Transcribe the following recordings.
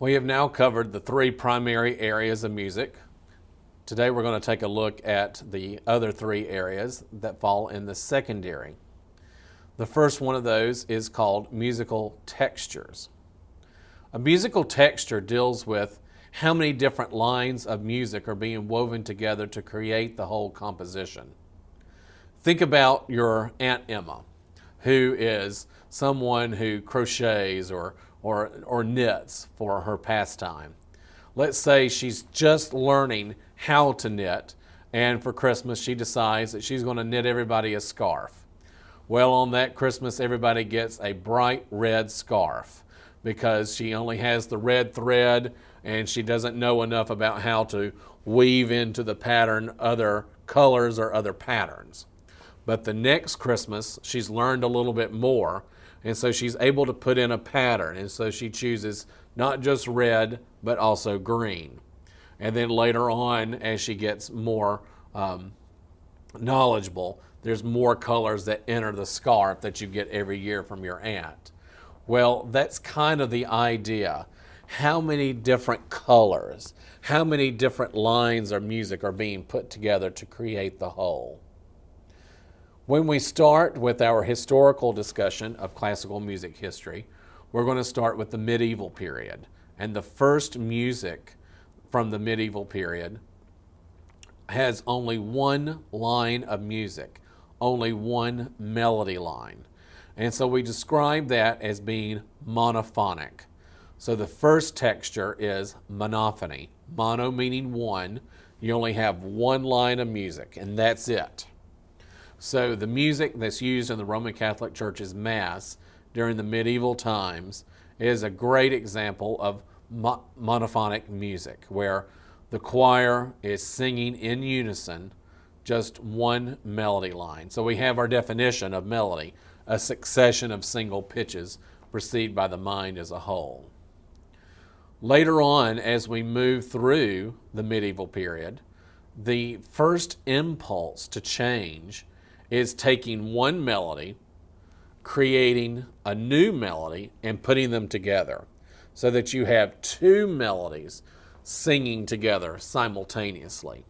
We have now covered the three primary areas of music. Today we're going to take a look at the other three areas that fall in the secondary. The first one of those is called musical textures. A musical texture deals with how many different lines of music are being woven together to create the whole composition. Think about your Aunt Emma, who is someone who crochets or knits for her pastime. Let's say she's just learning how to knit, and for Christmas she decides that she's going to knit everybody a scarf. Well, on that Christmas, everybody gets a bright red scarf because she only has the red thread and she doesn't know enough about how to weave into the pattern other colors or other patterns. But the next Christmas, she's learned a little bit more, and so she's able to put in a pattern, and so she chooses not just red, but also green. And then later on, as she gets more knowledgeable, there's more colors that enter the scarf that you get every year from your aunt. Well, that's kind of the idea. How many different colors, how many different lines of music are being put together to create the whole? When we start with our historical discussion of classical music history, we're going to start with the medieval period. And the first music from the medieval period has only one line of music, only one melody line. And so we describe that as being monophonic. So the first texture is monophony. Mono meaning one. You only have one line of music, and that's it. So the music that's used in the Roman Catholic Church's Mass during the medieval times is a great example of monophonic music, where the choir is singing in unison just one melody line. So we have our definition of melody, a succession of single pitches preceded by the mind as a whole. Later on, as we move through the medieval period, the first impulse to change is taking one melody, creating a new melody, and putting them together so that you have two melodies singing together simultaneously.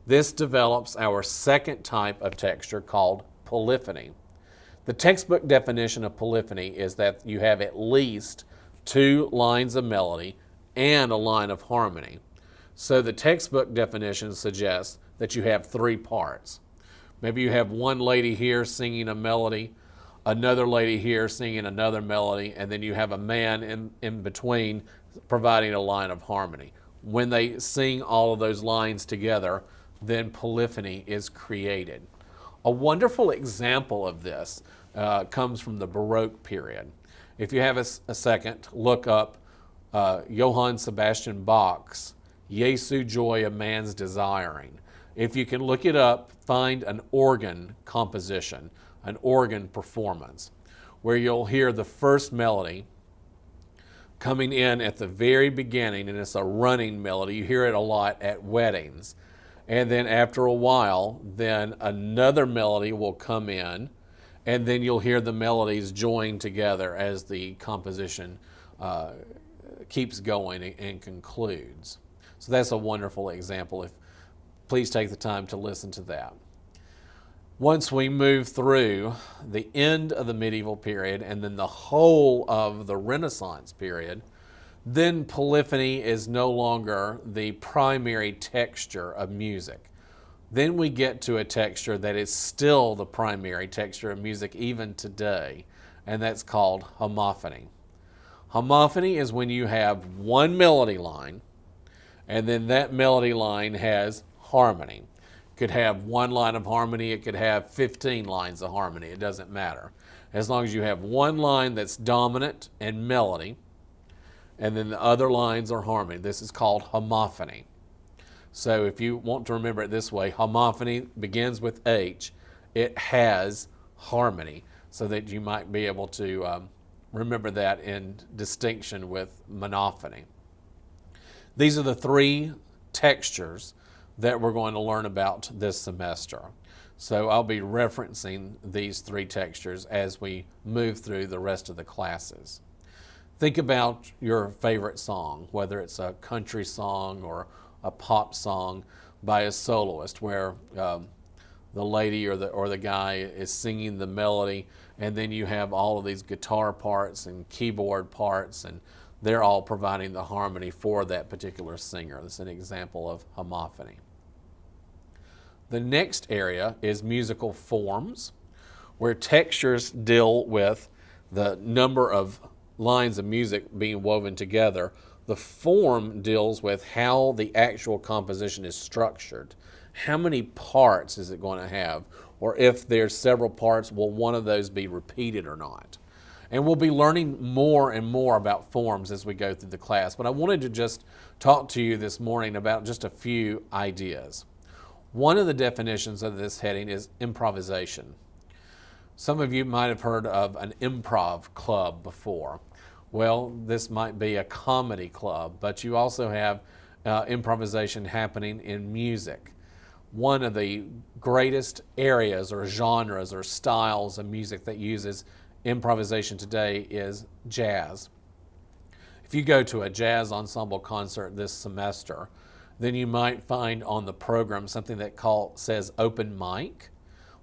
This develops our second type of texture called polyphony. The textbook definition of polyphony is that you have at least two lines of melody and a line of harmony. So the textbook definition suggests that you have three parts. Maybe you have one lady here singing a melody, another lady here singing another melody, and then you have a man in between providing a line of harmony. When they sing all of those lines together, then polyphony is created. A wonderful example of this comes from the Baroque period. If you have a second, look up Johann Sebastian Bach's Jesu Joy of Man's Desiring. If you can look it up, find an organ composition, an organ performance, where you'll hear the first melody coming in at the very beginning, and it's a running melody. You hear it a lot at weddings. And then after a while, then another melody will come in, and then you'll hear the melodies join together as the composition keeps going and concludes. So that's a wonderful example. Please take the time to listen to that. Once we move through the end of the medieval period and then the whole of the Renaissance period, then polyphony is no longer the primary texture of music. Then we get to a texture that is still the primary texture of music even today, and that's called homophony. Homophony is when you have one melody line, and then that melody line has harmony. It could have one line of harmony, it could have 15 lines of harmony, it doesn't matter. As long as you have one line that's dominant and melody, and then the other lines are harmony. This is called homophony. So if you want to remember it this way, homophony begins with H. It has harmony, so that you might be able to remember that in distinction with monophony. These are the three textures that we're going to learn about this semester. So I'll be referencing these three textures as we move through the rest of the classes. Think about your favorite song, whether it's a country song or a pop song by a soloist, where the lady or the guy is singing the melody, and then you have all of these guitar parts and keyboard parts, and they're all providing the harmony for that particular singer. That's an example of homophony. The next area is musical forms, where textures deal with the number of lines of music being woven together. The form deals with how the actual composition is structured. How many parts is it going to have? Or if there's several parts, will one of those be repeated or not? And we'll be learning more and more about forms as we go through the class. But I wanted to just talk to you this morning about just a few ideas. One of the definitions of this heading is improvisation. Some of you might have heard of an improv club before. Well, this might be a comedy club, but you also have improvisation happening in music. One of the greatest areas or genres or styles of music that uses improvisation today is jazz. If you go to a jazz ensemble concert this semester, then you might find on the program something that says open mic.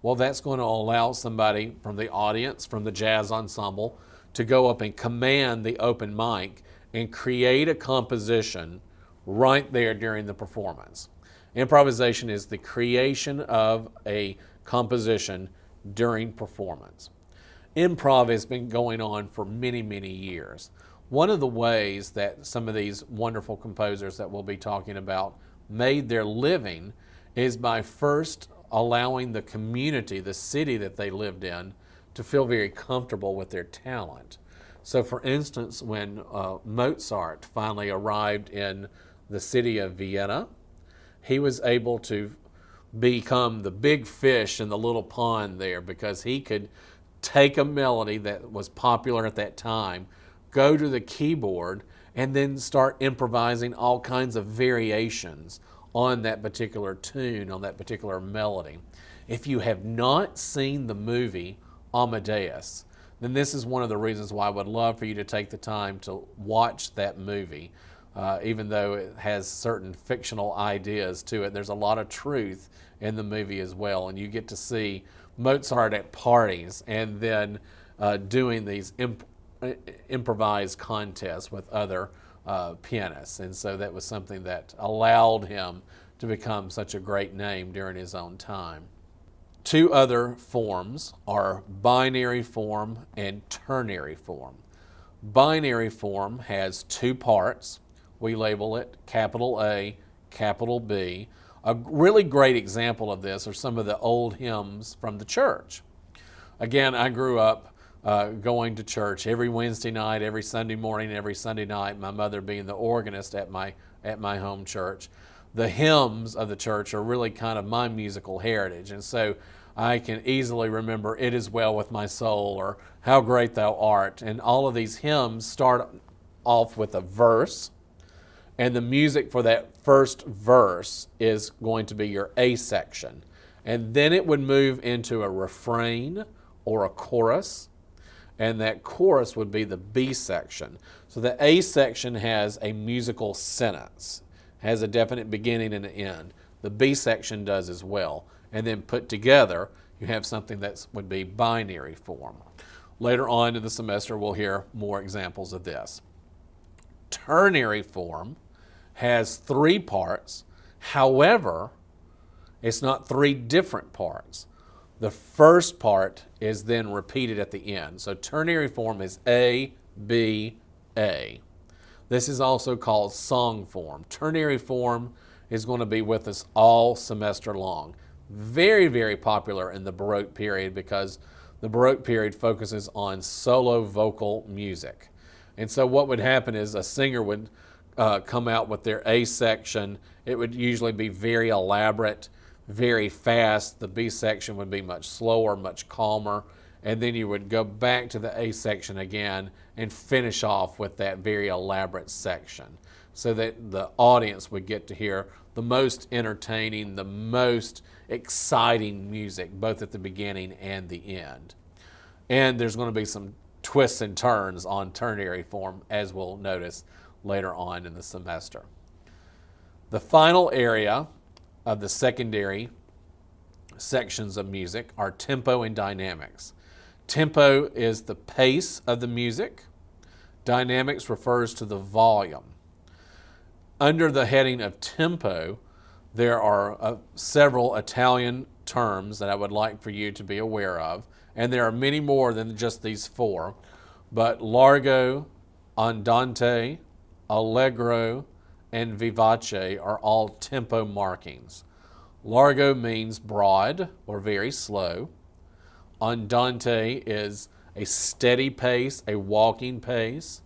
Well, that's going to allow somebody from the audience, from the jazz ensemble, to go up and command the open mic and create a composition right there during the performance. Improvisation is the creation of a composition during performance. Improv has been going on for many, many years. One of the ways that some of these wonderful composers that we'll be talking about made their living is by first allowing the community, the city that they lived in, to feel very comfortable with their talent. So for instance, when Mozart finally arrived in the city of Vienna, he was able to become the big fish in the little pond there, because he could take a melody that was popular at that time, go to the keyboard, and then start improvising all kinds of variations on that particular tune, on that particular melody. If you have not seen the movie Amadeus, then this is one of the reasons why I would love for you to take the time to watch that movie. Even though it has certain fictional ideas to it, there's a lot of truth in the movie as well. And you get to see Mozart at parties and then doing these improvised contests with other pianists. And so that was something that allowed him to become such a great name during his own time. Two other forms are binary form and ternary form. Binary form has two parts. We label it capital A, capital B. A really great example of this are some of the old hymns from the church. Again, I grew up going to church every Wednesday night, every Sunday morning, every Sunday night, my mother being the organist at my home church. The hymns of the church are really kind of my musical heritage, and so I can easily remember "It Is Well With My Soul" or "How Great Thou Art," and all of these hymns start off with a verse, and the music for that first verse is going to be your A section, and then it would move into a refrain or a chorus, and that chorus would be the B section. So the A section has a musical sentence, has a definite beginning and an end. The B section does as well. And then put together, you have something that would be binary form. Later on in the semester, we'll hear more examples of this. Ternary form has three parts. However, it's not three different parts. The first part is then repeated at the end. So ternary form is A, B, A. This is also called song form. Ternary form is going to be with us all semester long. Very, very popular in the Baroque period, because the Baroque period focuses on solo vocal music. And so what would happen is a singer would come out with their A section. It would usually be very elaborate, very fast. The B section would be much slower, much calmer. And then you would go back to the A section again and finish off with that very elaborate section, so that the audience would get to hear the most entertaining, the most exciting music, both at the beginning and the end. And there's going to be some twists and turns on ternary form, as we'll notice later on in the semester. The final area of the secondary sections of music are tempo and dynamics. Tempo is the pace of the music. Dynamics refers to the volume. Under the heading of tempo, there are several Italian terms that I would like for you to be aware of, and there are many more than just these four, but largo, andante, allegro, and vivace are all tempo markings. Largo means broad or very slow. Andante is a steady pace, a walking pace.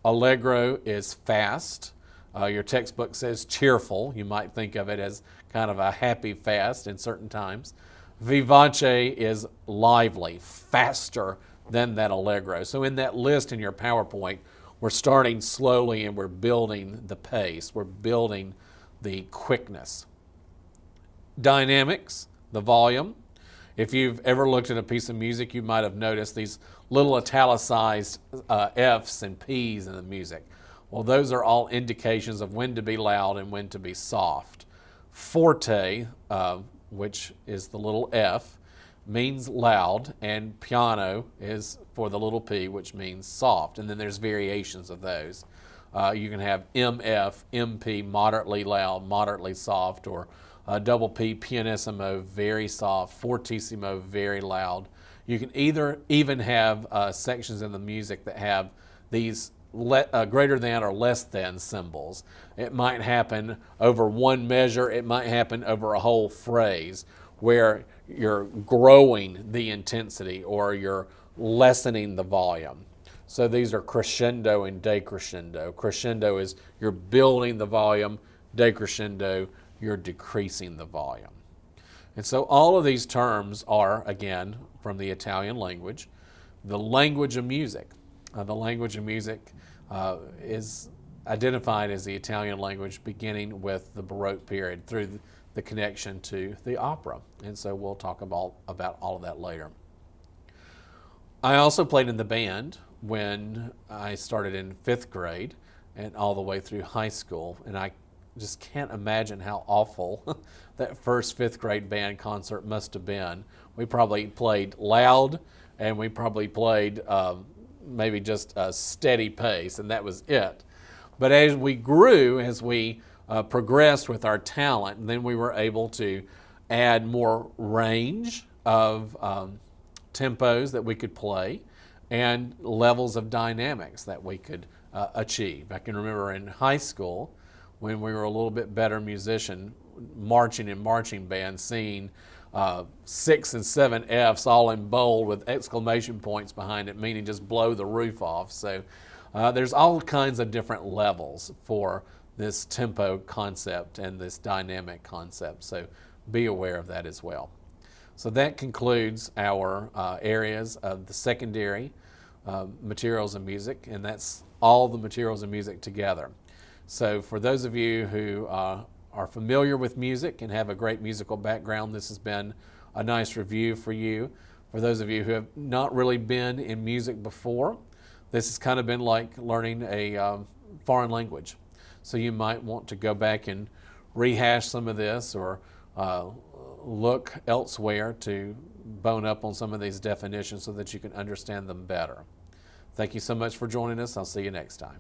Allegro is fast. Your textbook says cheerful. You might think of it as kind of a happy fast in certain times. Vivace is lively, faster than that allegro. So in that list in your PowerPoint, we're starting slowly and we're building the pace. We're building the quickness. Dynamics, the volume. If you've ever looked at a piece of music, you might have noticed these little italicized F's and P's in the music. Well, those are all indications of when to be loud and when to be soft. Forte, which is the little F, means loud, and piano is for the little p, which means soft. And then there's variations of those. You can have MF, MP, moderately loud, moderately soft, or double P, pianissimo, very soft, fortissimo, very loud. You can even have sections in the music that have these greater than or less than symbols. It might happen over one measure. It might happen over a whole phrase where you're growing the intensity or you're lessening the volume. So these are crescendo and decrescendo. Crescendo is you're building the volume. Decrescendo, you're decreasing the volume. And so all of these terms are, again, from the Italian language. The language of music. The language of music is identified as the Italian language beginning with the Baroque period through the connection to the opera. And so we'll talk about all of that later. I also played in the band when I started in 5th grade and all the way through high school. And I just can't imagine how awful that first 5th grade band concert must have been. We probably played loud and we probably played maybe just a steady pace, and that was it. But as we grew, as we progressed with our talent, then we were able to add more range of tempos that we could play and levels of dynamics that we could achieve. I can remember in high school when we were a little bit better musician, marching in marching bands, seeing 6 and 7 Fs all in bold with exclamation points behind it, meaning just blow the roof off. So there's all kinds of different levels for this tempo concept and this dynamic concept. So be aware of that as well. So that concludes our areas of the secondary materials of music, and that's all the materials of music together. So for those of you who are familiar with music and have a great musical background, this has been a nice review for you. For those of you who have not really been in music before, this has kind of been like learning a foreign language. So you might want to go back and rehash some of this or look elsewhere to bone up on some of these definitions so that you can understand them better. Thank you so much for joining us. I'll see you next time.